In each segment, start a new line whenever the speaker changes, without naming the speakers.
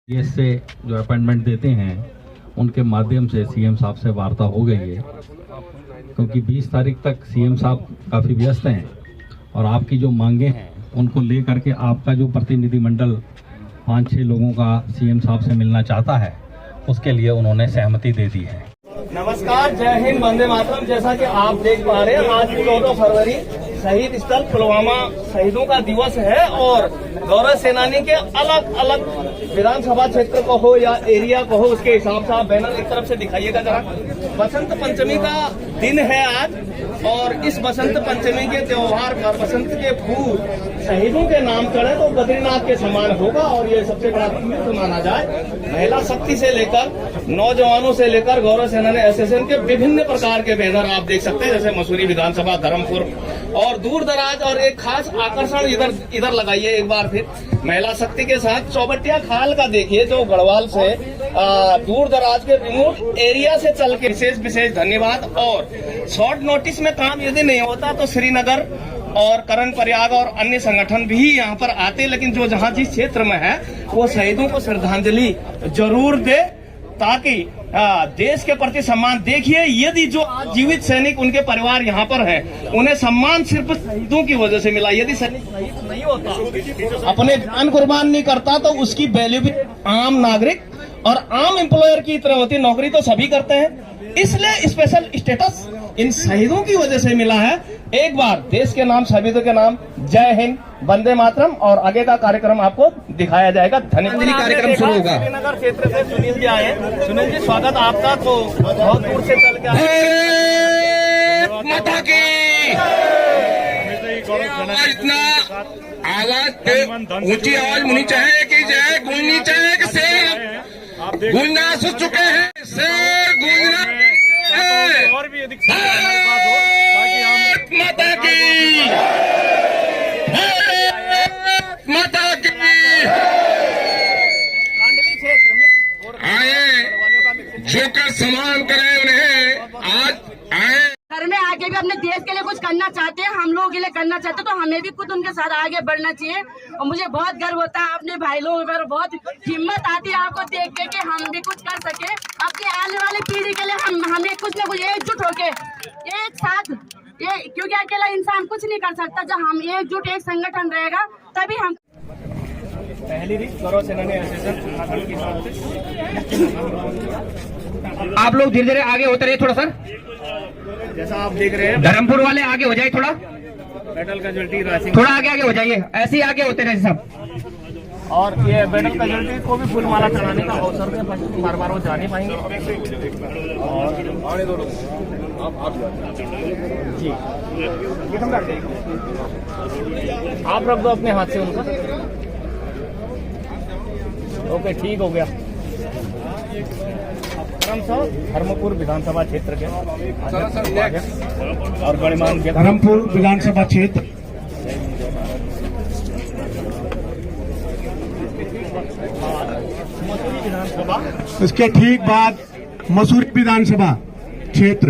ये से जो अपॉइंटमेंट देते हैं उनके माध्यम से सीएम साहब से वार्ता हो गई है, क्योंकि 20 तारीख तक सीएम साहब काफ़ी व्यस्त हैं और आपकी जो मांगे हैं उनको लेकर के आपका जो प्रतिनिधिमंडल 5-6 लोगों का सीएम साहब से मिलना चाहता है, उसके लिए उन्होंने सहमति दे दी है।
नमस्कार, जय हिंद, वंदे मातरम। जैसा कि आप देख पा रहे हैं, आज 14 फरवरी शहीद स्थल पुलवामा शहीदों का दिवस है और गौरव सेनानी के अलग अलग विधानसभा क्षेत्र को हो या एरिया को हो, उसके हिसाब से आप बैनर एक तरफ से दिखाइएगा जरा। बसंत पंचमी का दिन है आज और इस बसंत पंचमी के त्योहार पर बसंत के फूल शहीदों के नाम चढ़े तो बद्रीनाथ के समान होगा और ये सबसे बड़ा तीर्थ माना जाए। महिला शक्ति से लेकर नौजवानों से लेकर गौरव सेनानी एसोसिएशन के विभिन्न प्रकार के बैनर आप देख सकते हैं, जैसे मसूरी विधानसभा, धर्मपुर और दूर दराज। और एक खास आकर्षण इधर लगाइए एक बार फिर, महिला शक्ति के साथ चौबटिया खाल का देखिए, जो गढ़वाल से दूर दराज के रिमोट एरिया से चल के विशेष धन्यवाद। और शॉर्ट नोटिस में काम यदि नहीं होता तो श्रीनगर और करण प्रयाग और अन्य संगठन भी यहाँ पर आते, लेकिन जो जहाँ जिस क्षेत्र में है वो शहीदों को श्रद्धांजलि जरूर दे, ताकि देश के प्रति सम्मान। देखिए, यदि जो जीवित सैनिक उनके परिवार यहाँ पर हैं, उन्हें सम्मान सिर्फ शहीदों की वजह से मिला। यदि सैनिक शहीद नहीं होता, अपने जान कुर्बान नहीं करता, तो उसकी वैल्यू भी आम नागरिक और आम एम्प्लॉयर की तरह होती। नौकरी तो सभी करते हैं, इसलिए स्पेशल स्टेटस इन शहीदों की वजह से मिला है। एक बार देश के नाम, शहीदों के नाम, जय हिंद, वंदे मातरम। और आगे का कार्यक्रम आपको दिखाया जाएगा। धन्यवाद। कार्यक्रम शुरू होगा। श्रीनगर क्षेत्र से सुनील जी आए। सुनील जी, स्वागत आपका। तो बहुत दूर से चल के
माता की इतना आवाज, ऊंची आवाज होनी चाहिए कि जय गूंजनी चाहिए कि शेर गूंजना सुन चुके हैं, शेर गूंजना
और भी अधिक
माता की, माता की आए, जो कर सम्मान करें उन्हें। आज आए
घर में आके भी अपने देश के लिए कुछ करना चाहते हैं, हम लोगों के लिए करना चाहते हैं, तो हमें भी खुद उनके साथ आगे बढ़ना चाहिए। और मुझे बहुत गर्व होता है अपने भाई लोगों पर, बहुत हिम्मत आती है आपको देख के कि हम भी कुछ कर सके अपनी आने वाली पीढ़ी के लिए। हमें कुछ न कुछ एकजुट होके एक साथ, ये क्योंकि अकेला इंसान कुछ नहीं कर सकता। जब हम एकजुट, एक संगठन रहेगा तभी हम।
पहली गौरव सेनानी एसोसिएशन
आप लोग धीरे धीरे आगे होते रहिए थोड़ा सर।
जैसा आप देख रहे हैं,
धर्मपुर वाले आगे हो जाए, थोड़ा
बैटल कैजुअल्टी राइसिंग,
थोड़ा आगे हो जाइए, ऐसे ही आगे होते रहे सब।
और ये बैटल कैजुअल्टी को भी फूलमाला चढ़ाने का अवसर में बार बार वो जा नहीं पाएंगे। और जी, आप रख दो अपने हाथ से उनका। ओके, ठीक हो गया। धर्मपुर विधानसभा क्षेत्र के और गणमान्य
धर्मपुर विधानसभा क्षेत्र
मसूरी विधानसभा,
इसके ठीक बाद मसूरी विधानसभा क्षेत्र,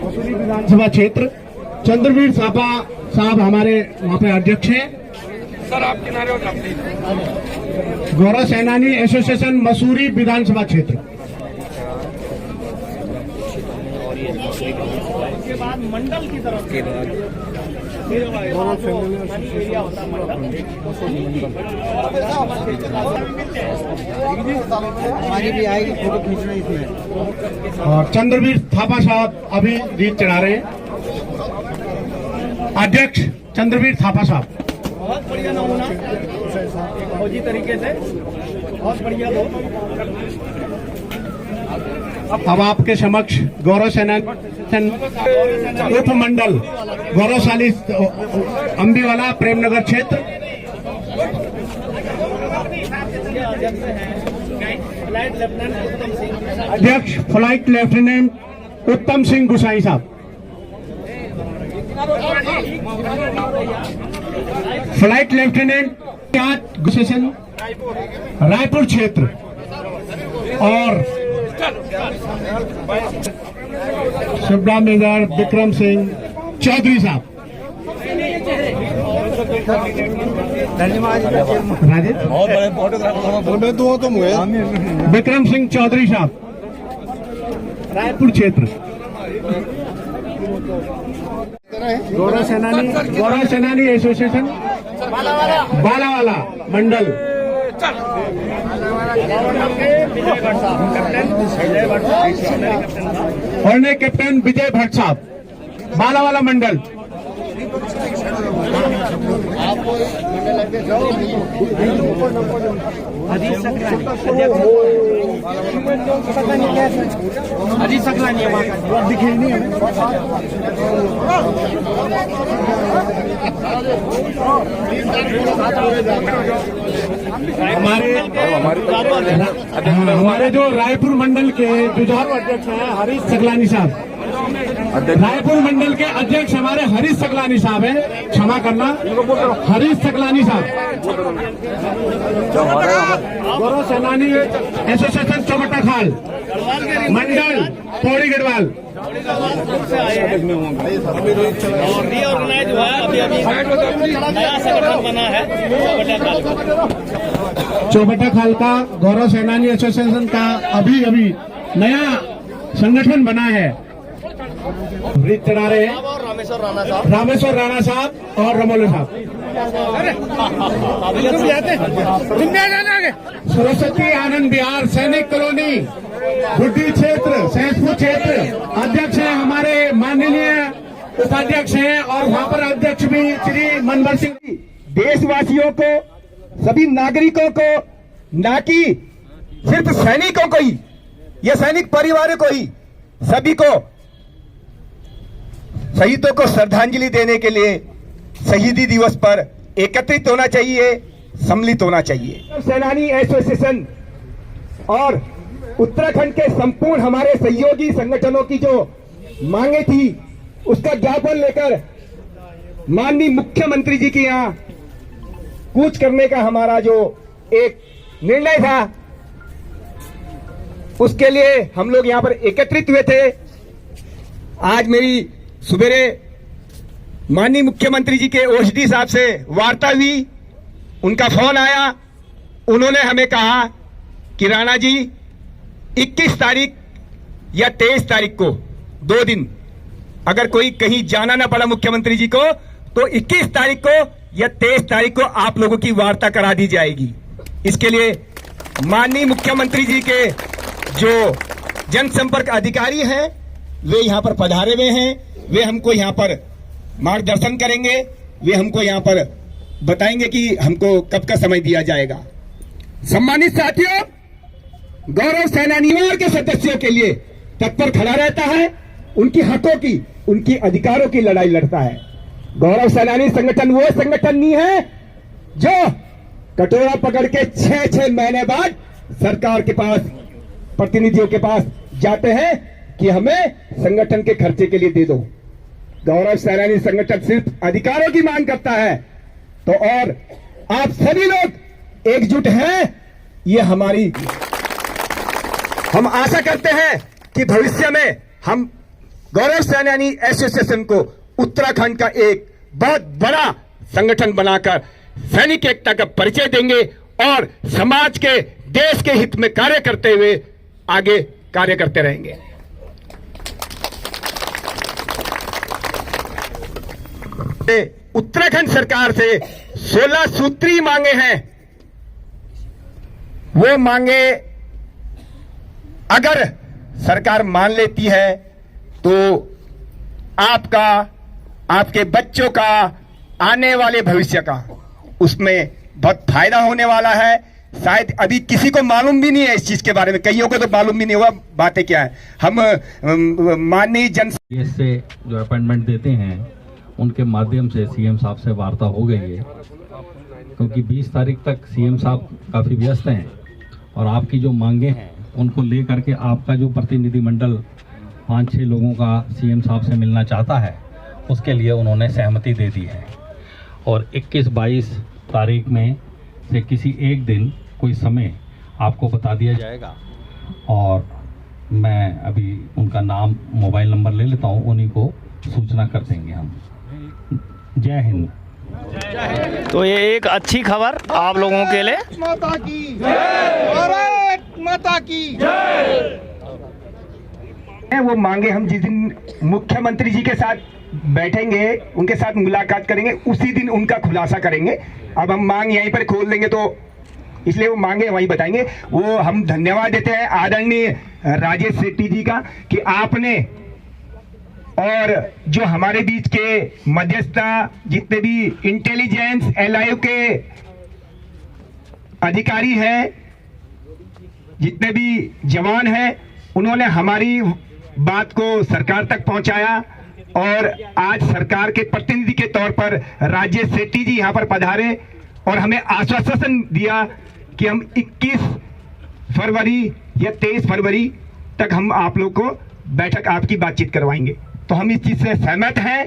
मसूरी विधानसभा क्षेत्र। चंद्रवीर थापा साहब हमारे वहाँ पे अध्यक्ष हैं।
सर आप किनारे हो जाते।
गौरव सेनानी एसोसिएशन मसूरी विधानसभा क्षेत्र।
उसके बाद मंडल की तरफ से
हमारी भी आएगी, फोटो खींचना इसमें। और चंद्रवीर थापा साहब अभी रीत चढ़ा रहे हैं। अध्यक्ष चंद्रवीर थापा साहब।
बहुत बढ़िया नमूना, फौजी तरीके से, बहुत बढ़िया लोग।
अब आपके समक्ष गौरव सेनानी उप मंडल गौरवशाली अम्बीवाला प्रेमनगर क्षेत्र। अध्यक्ष फ्लाइट लेफ्टिनेंट उत्तम सिंह गुसाई साहब। फ्लाइट लेफ्टिनेंट गुसेशन रायपुर क्षेत्र। और शिवराम मेजर विक्रम सिंह चौधरी साहब। राजेश विक्रम सिंह चौधरी साहब, रायपुर क्षेत्र। गौरव सेनानी एसोसिएशन बालावाला मंडल। और ने कैप्टन विजय भट्ट साहब, बालावाला मंडल।
अजीत सकलानी दिखे नहीं हमें।
हमारे जो रायपुर मंडल के जुझारू अध्यक्ष हैं हरीश सकलानी साहब, रायपुर मंडल के अध्यक्ष हमारे हरीश सकलानी साहब हैं, क्षमा करना, हरीश सकलानी साहब। गौरव सेनानी एसोसिएशन चौबट्टा खाल मंडल पौड़ी गढ़वाल।
रीऑर्गेनाइज हुआ है, अभी नया संगठन बना है
चौबट्टा खाल का गौरव सेनानी एसोसिएशन का अभी नया संगठन बना है। वृत्त चढ़ा रहे हैं रामेश्वर राणा साहब और रमोले साहब। सरस्वती आनंद विहार सैनिक कॉलोनी गुड्डी क्षेत्र सहसपुर क्षेत्र अध्यक्ष हैं हमारे माननीय उपाध्यक्ष हैं, और वहाँ पर अध्यक्ष भी श्री मनवर सिंह।
देशवासियों को, सभी नागरिकों को, ना कि सिर्फ सैनिकों को ही, या सैनिक परिवारों को ही, सभी को शहीदों को श्रद्धांजलि देने के लिए शहीदी दिवस पर एकत्रित होना चाहिए, सम्मिलित होना चाहिए। सेनानी एसोसिएशन और उत्तराखंड के संपूर्ण हमारे सहयोगी संगठनों की जो मांगे थी, उसका ज्ञापन लेकर माननीय मुख्यमंत्री जी के यहाँ कूच करने का हमारा जो एक निर्णय था, उसके लिए हम लोग यहाँ पर एकत्रित हुए थे। आज मेरी सुबेरे माननीय मुख्यमंत्री जी के ओएसडी साहब से वार्ता हुई, उनका फोन आया। उन्होंने हमें कहा कि राणा जी 21 तारीख या 23 तारीख को 2 दिन अगर कोई कहीं जाना ना पड़ा मुख्यमंत्री जी को, तो 21 तारीख को या 23 तारीख को आप लोगों की वार्ता करा दी जाएगी। इसके लिए माननीय मुख्यमंत्री जी के जो जनसंपर्क अधिकारी हैं वे यहाँ पर पधारे हुए हैं, वे हमको यहाँ पर मार्गदर्शन करेंगे, वे हमको यहाँ पर बताएंगे कि हमको कब का समय दिया जाएगा। सम्मानित साथियों, गौरव सेनानियों के सदस्यों के लिए तत्पर खड़ा रहता है, उनकी हकों की, उनकी अधिकारों की लड़ाई लड़ता है। गौरव सेनानी संगठन वो संगठन नहीं है जो कटोरा पकड़ के 6-6 महीने बाद सरकार के पास, प्रतिनिधियों के पास जाते हैं कि हमें संगठन के खर्चे के लिए दे दो। गौरव सेनानी संगठन सिर्फ अधिकारों की मांग करता है। तो और आप सभी लोग एकजुट हैं, ये हम आशा करते हैं कि भविष्य में हम गौरव सेनानी एसोसिएशन को उत्तराखंड का एक बहुत बड़ा संगठन बनाकर सैनिक एकता का परिचय देंगे और समाज के, देश के हित में कार्य करते हुए आगे कार्य करते रहेंगे। उत्तराखंड सरकार से 16 सूत्री मांगे हैं। वो मांगे अगर सरकार मान लेती है तो आपका, आपके बच्चों का, आने वाले भविष्य का उसमें बहुत फायदा होने वाला है। शायद अभी किसी को मालूम भी नहीं है इस चीज के बारे में, कईयों को तो मालूम भी नहीं हुआ बातें क्या है। हम माननीय
से जो अपॉइंटमेंट देते हैं उनके माध्यम से सीएम साहब से वार्ता हो गई है, क्योंकि 20 तारीख तक सीएम साहब काफ़ी व्यस्त हैं और आपकी जो मांगे हैं उनको ले करके आपका जो प्रतिनिधिमंडल 5-6 लोगों का सीएम साहब से मिलना चाहता है, उसके लिए उन्होंने सहमति दे दी है। और 21-22 तारीख में से किसी एक दिन कोई समय आपको बता दिया जाएगा, और मैं अभी उनका नाम, मोबाइल नंबर ले लेता हूँ, उन्हीं को सूचना कर देंगे हम। जय हिंद।
तो ये एक अच्छी खबर आप लोगों के लिए।
माता की जय, भारत माता की जय।
वो मांगे हम जिस दिन मुख्यमंत्री जी के साथ बैठेंगे, उनके साथ मुलाकात करेंगे, उसी दिन उनका खुलासा करेंगे। अब हम मांग यहीं पर खोल देंगे तो इसलिए वो मांगे वहीं बताएंगे। वो हम धन्यवाद देते हैं आदरणीय राजेश सेठी जी का कि आपने और जो हमारे बीच के मध्यस्थता, जितने भी इंटेलिजेंस एलआईयू के अधिकारी हैं, जितने भी जवान हैं, उन्होंने हमारी बात को सरकार तक पहुंचाया और आज सरकार के प्रतिनिधि के तौर पर राजेश सेठी जी यहां पर पधारे और हमें आश्वासन दिया कि हम 21 फरवरी या 23 फरवरी तक हम आप लोग को बैठक आपकी बातचीत करवाएंगे। तो हम इस चीज से सहमत हैं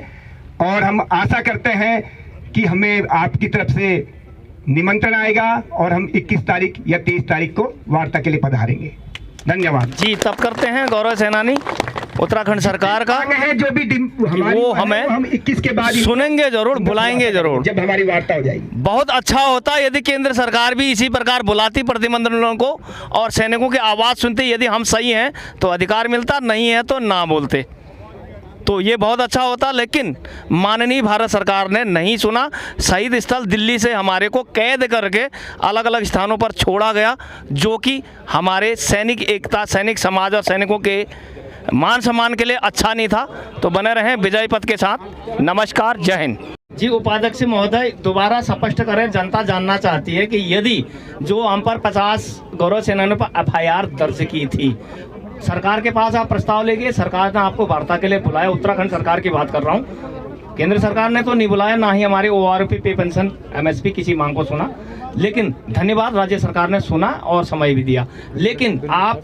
और हम आशा करते हैं कि हमें आपकी तरफ से निमंत्रण आएगा और हम 21 तारीख या 23 तारीख को वार्ता के लिए पधारेंगे। धन्यवाद
जी। तब करते हैं गौरव सेनानी उत्तराखंड सरकार का
है जो भी
वो हमें
हम 21 के बाद
सुनेंगे जरूर, बुलाएंगे जरूर
जब हमारी वार्ता हो जाएगी।
बहुत अच्छा होता यदि केंद्र सरकार भी इसी प्रकार बुलाती प्रतिनिधिमंडलों को और सैनिकों की आवाज़ सुनती। यदि हम सही हैं तो अधिकार मिलता, नहीं है तो ना बोलते। तो ये बहुत अच्छा होता, लेकिन माननीय भारत सरकार ने नहीं सुना। शहीद स्थल दिल्ली से हमारे को कैद करके अलग अलग स्थानों पर छोड़ा गया, जो कि हमारे सैनिक एकता, सैनिक समाज और सैनिकों के मान सम्मान के लिए अच्छा नहीं था। तो बने रहें विजय पथ के साथ। नमस्कार, जय हिंद। जी उपाध्यक्ष महोदय, दोबारा स्पष्ट करें, जनता जानना चाहती है कि यदि जो हम पर 50 गौरव सेनानियों पर FIR दर्ज की थी, सरकार के पास आप प्रस्ताव ले गए, सरकार ने आपको वार्ता के लिए बुलाया, उत्तराखंड सरकार की बात कर रहा हूँ, केंद्र सरकार ने तो नहीं बुलाया, ना ही हमारे ORP पे पेंशन MSP किसी मांग को सुना। लेकिन धन्यवाद, राज्य सरकार ने सुना और समय भी दिया। लेकिन आप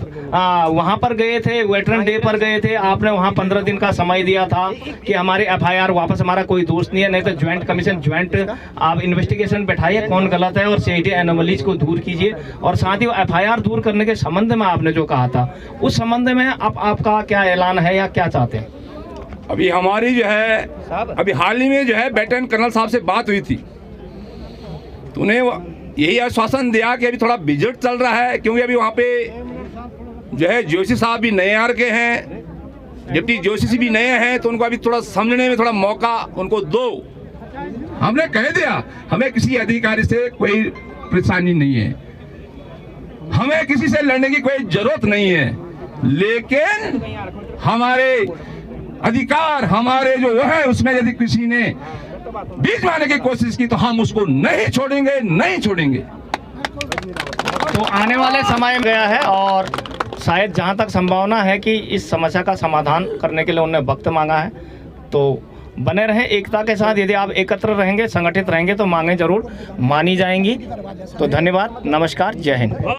वहाँ पर गए थे, वेटरन डे पर गए थे, आपने वहाँ 15 दिन का समय दिया था कि हमारे FIR वापस, हमारा कोई दोष नहीं है, नहीं तो ज्वाइंट कमीशन, ज्वाइंट आप इन्वेस्टिगेशन बैठाइए कौन गलत है और CID एनोमलीज को दूर कीजिए। और साथ ही FIR दूर करने के संबंध में आपने जो कहा था, उस संबंध में अब आपका क्या ऐलान है या क्या चाहते हैं?
अभी हमारी जो है, अभी हाल ही में जो है लेफ्टिनेंट कर्नल साहब से बात हुई थी, तो उन्हें यही आश्वासन दिया कि अभी थोड़ा विजिट चल रहा है, क्योंकि अभी वहाँ पे जो है जोशी साहब भी नए आर के हैं, डिप्टी जोशी जी भी नए हैं, तो उनको अभी थोड़ा समझने में थोड़ा मौका उनको दो। हमने कह दिया हमें किसी अधिकारी से कोई परेशानी नहीं है, हमें किसी से लड़ने की कोई जरूरत नहीं है, लेकिन हमारे अधिकार, हमारे जो वो है, उसमें यदि किसी ने बीच में आने की कोशिश की तो हम उसको नहीं छोड़ेंगे, नहीं छोड़ेंगे।
तो आने वाले समय में गया है और शायद जहां तक संभावना है कि इस समस्या का समाधान करने के लिए उन्होंने वक्त मांगा है। तो बने रहें एकता के साथ, यदि आप एकत्र रहेंगे, संगठित रहेंगे तो मांगे जरूर मानी जाएंगी। तो धन्यवाद, नमस्कार, जय हिंद।